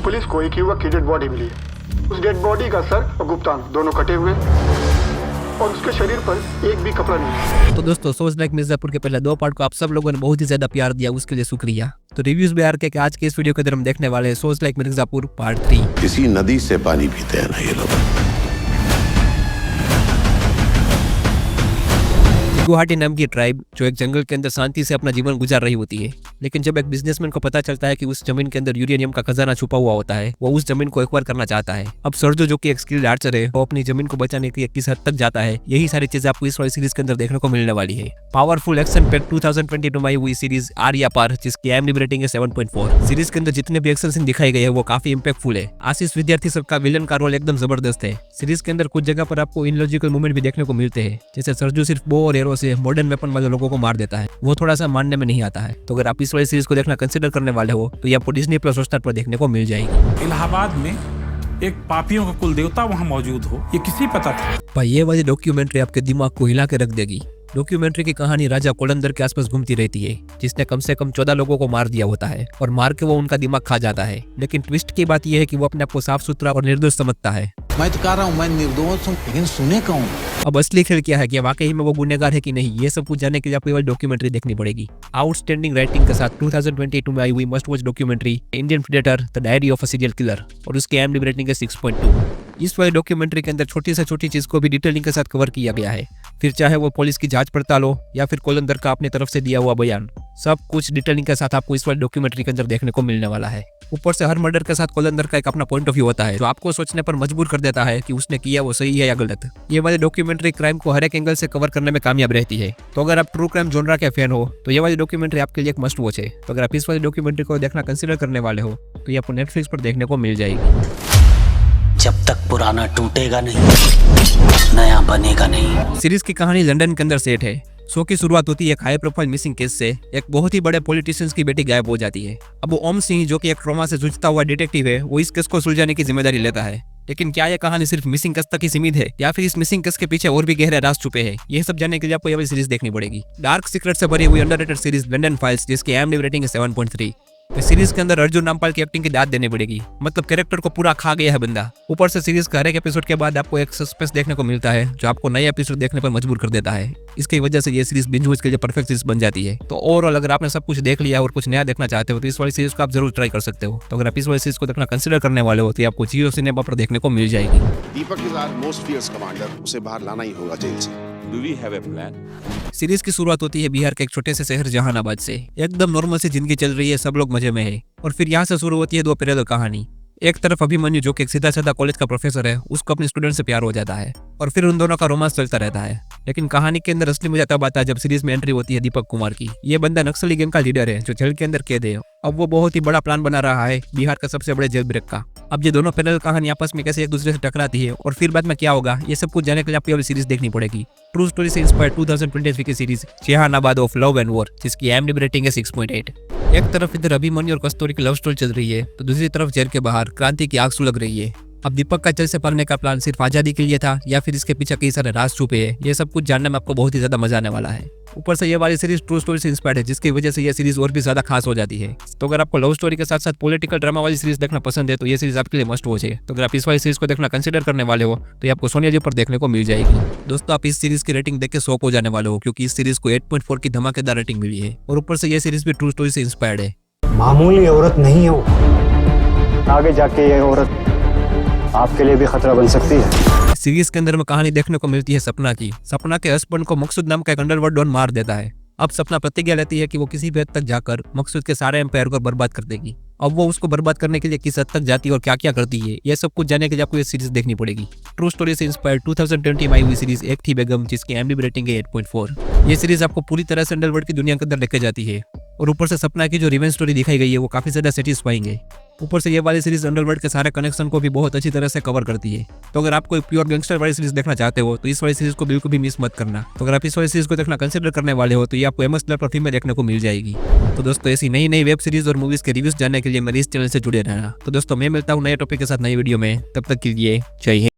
Police को एक युवक की डेड बॉडी मिली है। उस डेड बॉडी का सर और गुप्तांग दोनों कटे हुए और उसके शरीर पर एक भी कपड़ा नहीं है। तो दोस्तों सोल्स लाइक मिर्जापुर के पहले 2 पार्ट को आप सब लोगों ने बहुत ही ज्यादा प्यार दिया, उसके लिए शुक्रिया। तो रिव्यूज में के आज के इस वीडियो के अंदर हम देखने वाले हैं सोल्स लाइक मिर्जापुर पार्ट 3। किसी नदी से पानी पीते हैं ना ये लोग। गुवाहाटी नाम की ट्राइब जो एक जंगल के अंदर शांति से अपना जीवन गुजार रही होती है, लेकिन जब एक बिजनेसमैन को पता चलता है कि उस जमीन के अंदर यूरेनियम का खजाना छुपा हुआ होता है, वो उस जमीन को एक्वायर करना चाहता है। अब सरजू जो कि एक स्किल्ड आर्चर है, वो अपनी जमीन को बचाने के लिए किस हद तक जाता है, यही सारी चीजें आपको इस वाली सीरीज के अंदर देखने को मिलने वाली है। पावरफुल एक्शन पैक 2022 में आई हुई सीरीज आर्या पार, जिसकी IMDb रेटिंग है 7.4। सीरीज के अंदर जितने भी एक्शन सीन दिखाए गए हैं वो काफी इंपैक्टफुल है। आशीष विद्यार्थी सबका विलन का रोल एकदम जबरदस्त है। सीरीज के अंदर कुछ जगह पर आपको इनलॉजिकल मूवमेंट भी देखने को मिलते हैं, जैसे सरजू सिर्फ बो और एरो से मॉडर्न वेपन वाले लोगों को मार देता है, वो थोड़ा सा मानने में नहीं आता है। तो अगर आप इस वाली सीरीज को देखना कंसीडर करने वाले हो तो ये आपको डिज्नी प्लस हॉटस्टार पर देखने को मिल जाएगी। इलाहाबाद में एक पापियों का कुल देवता वहाँ मौजूद हो, ये किसी पता था? भाई ये वाली डॉक्यूमेंट्री आपके दिमाग को हिला के रख देगी। डॉक्यूमेंट्री की कहानी राजा कोलंदर के आसपास घूमती रहती है, जिसने कम से कम 14 लोगों को मार दिया होता है और मार के वो उनका दिमाग खा जाता है। लेकिन ट्विस्ट की बात यह है कि वो अपने आप को साफ सुथरा और निर्दोष समझता है। मैं तो कह रहा हूँ मैं निर्दोष हूँ, लेकिन सुने कौन? अब असली खेल क्या है कि वाकई में वो गुनहगार है कि नहीं, ये सब कुछ जानने के लिए आपको ये डॉक्यूमेंट्री देखनी पड़ेगी। आउटस्टैंडिंग राइटिंग के साथ 2022 में आई हुई must watch documentary Indian predator the diary of a serial killer, और उसकी IMDb रेटिंग है 6.2। इस वाली डॉक्यूमेंट्री के अंदर छोटी से छोटी चीज को भी डिटेलिंग के साथ कवर किया गया है, फिर चाहे वो पुलिस की जांच पड़ताल हो या फिर कोलंदर का अपनी तरफ से दिया हुआ बयान, सब कुछ डिटेलिंग के साथ आपको इस वाली डॉक्यूमेंट्री के अंदर देखने को मिलने वाला है। ऊपर से हर मर्डर के साथ कोलंदर का एक अपना पॉइंट ऑफ व्यू होता है, जो आपको सोचने पर मजबूर कर देता है कि उसने किया वो सही है या गलत। ये वाली डॉक्यूमेंट्री क्राइम को हर एक एंगल से कवर करने में कामयाब रहती है। तो अगर आप ट्रू क्राइम जॉनरा के फैन हो तो ये वाली डॉक्यूमेंट्री आपके लिए एक मस्ट वॉच है। तो अगर आप इस वाली डॉक्यूमेंट्री को देखना कंसीडर करने वाले हो तो ये आपको नेटफ्लिक्स पर देखने को मिल जाएगी। जब तक पुराना टूटेगा नहीं, नया बनेगा नहीं। सीरीज की कहानी लंदन के अंदर सेट है। शो की शुरुआत होती है एक हाई प्रोफाइल मिसिंग केस से। एक बहुत ही बड़े पॉलिटिशियंस की बेटी गायब हो जाती है। अब वो ओम सिंह जो कि एक ट्रॉमा से जूझता हुआ डिटेक्टिव है, वो इस केस को सुलझाने की जिम्मेदारी लेता है। लेकिन क्या यह कहानी सिर्फ मिसिंग केस तक ही सीमित है या फिर इस मिसिंग केस के पीछे और भी गहरे राज छुपे हैं? ये सब जानने के लिए आपको ये वाली सीरीज देखनी पड़ेगी। डार्क सीक्रेट से भरी हुई अंडररेटेड सीरीज लंदन फाइल्स, जिसकी IMDb रेटिंग है 7.3। इस सीरीज के अंदर अर्जुन रामपाल की एक्टिंग की दाद देनी पड़ेगी, मतलब कैरेक्टर को पूरा खा गया है बंदा। ऊपर से सीरीज का हर एक एपिसोड के बाद आपको एक सस्पेंस देखने को मिलता है, जो आपको नए एपिसोड देखने पर मजबूर कर देता है। इसकी वजह से ये सीरीज बिंज वॉच के लिए परफेक्ट सीरीज बन जाती है। तो ओवरऑल अगर आपने सब कुछ देख लिया और कुछ नया देखना चाहते हो तो इस वाली सीरीज को आप जरूर ट्राई कर सकते हो। तो अगर आप इस वाली सीरीज को देखना कंसीडर करने वाले हो तो आपको जियो सिनेमा पर देखने को मिल जाएगी। Deepak is our most fierce commander, उसे बाहर लाना ही होगा जेल से। Do we have a plan? Series की शुरुआत होती है बिहार के एक छोटे से शहर जहानाबाद से। एकदम नॉर्मल सी जिंदगी चल रही है, सब लोग मजे में है। और फिर यहाँ से शुरू होती है 2 पैरेलल कहानी। एक तरफ अभिमन्यु जो कि एक सीधा साधा कॉलेज का प्रोफेसर है, उसको अपने स्टूडेंट से प्यार हो जाता है और फिर उन दोनों का रोमांस चलता रहता है। लेकिन कहानी के अंदर असली मजा तब आता है जब सीरीज में एंट्री होती है दीपक कुमार की। ये बंदा नक्सली गैंग का लीडर है जो जेल के अंदर कैद है। अब वो बहुत ही बड़ा प्लान बना रहा है बिहार का सबसे बड़े जेल ब्रेक का। अब ये दोनों पैरेलल कहानी आपस में कैसे एक दूसरे से टकराती है और फिर बाद में क्या होगा, ये सब कुछ जानने के लिए आपको ये सीरीज देखनी पड़ेगी। ट्रू स्टोरी से इंस्पायर्ड 2023 की series Jehanabad of love and war, जिसकी IMDb रेटिंग है 6.8। एक तरफ इधर अभिमन्यु और कस्तूरी की लव स्टोरी चल रही है तो दूसरी तरफ जेल के बाहर क्रांति की आग सुलग रही है। अब दीपक का जेल से पढ़ने का प्लान सिर्फ आजादी के लिए था या फिर इसके पीछे कई सारे राज छुपे हैं, ये सब कुछ जानने में आपको बहुत ही ज्यादा मजा आने वाला है। ऊपर से ये वाली सीरीज ट्रू स्टोरी से इंस्पायर्ड है, जिसकी वजह से ये सीरीज और भी ज्यादा खास हो जाती है। तो अगर आपको लव स्टोरी के साथ साथ पॉलिटिकल ड्रामा वाली सीरीज देखना पसंद है तो ये सीरीज आपके लिए मस्ट वॉच है। तो अगर आप इस वाली सीरीज को देखना कंसीडर करने वाले हो तो ये आपको सोनिया जी पर देखने को मिल जाएगी। दोस्तों आप इस सीरीज की रेटिंग देख के शॉक हो जाने वाले हो, क्योंकि इस सीरीज को 8.4 की धमाकेदार रेटिंग मिली है और ऊपर से ये सीरीज भी ट्रू स्टोरी से इंस्पायर्ड है। मामूली औरत नहीं है वो, आगे जाके ये औरत आपके लिए भी खतरा बन सकती है। सीरीज के अंदर में कहानी देखने को मिलती है सपना की। सपना के हस्बैंड को मकसूद नाम का एक अंडरवर्ल्ड डॉन मार देता है। अब सपना प्रतिज्ञा लेती है कि वो किसी भी हद तक जाकर मकसूद के सारे एम्पायर को बर्बाद कर देगी। अब वो उसको बर्बाद करने के लिए किस हद तक जाती है और क्या क्या करती है, ये सब कुछ जानने के लिए आपको ये सीरीज देखनी पड़ेगी। ट्रू स्टोरी से इंस्पायर्ड 2020 में आई हुई सीरीज एक थी बेगम, जिसकी IMDb रेटिंग है 8.4। ये सीरीज आपको पूरी तरह से अंडरवर्ल्ड की दुनिया के अंदर लेके जाती है और ऊपर से सपना की जो रिवेंज स्टोरी दिखाई गई है वो काफी ज्यादा सेटिस्फाइंग है। ऊपर से ये वाली सीरीज अंडरवर्ल्ड के सारे कनेक्शन को भी बहुत अच्छी तरह से कवर करती है। तो अगर आप कोई प्योर गैंगस्टर वाली सीरीज देखना चाहते हो तो इस वाली सीरीज को बिल्कुल भी मिस मत करना। तो अगर आप इस वाली सीरीज को देखना कंसीडर करने वाले हो तो ये आपको MS पर फ्री में देखने को मिल जाएगी। तो दोस्तों ऐसी नई नई वेब सीरीज और मूवीज के रिव्यूज जानने के लिए मेरे इस चैनल से जुड़े रहना। तो दोस्तों मैं मिलता हूँ नए टॉपिक के साथ नई वीडियो में, तब तक के लिए जय हिंद।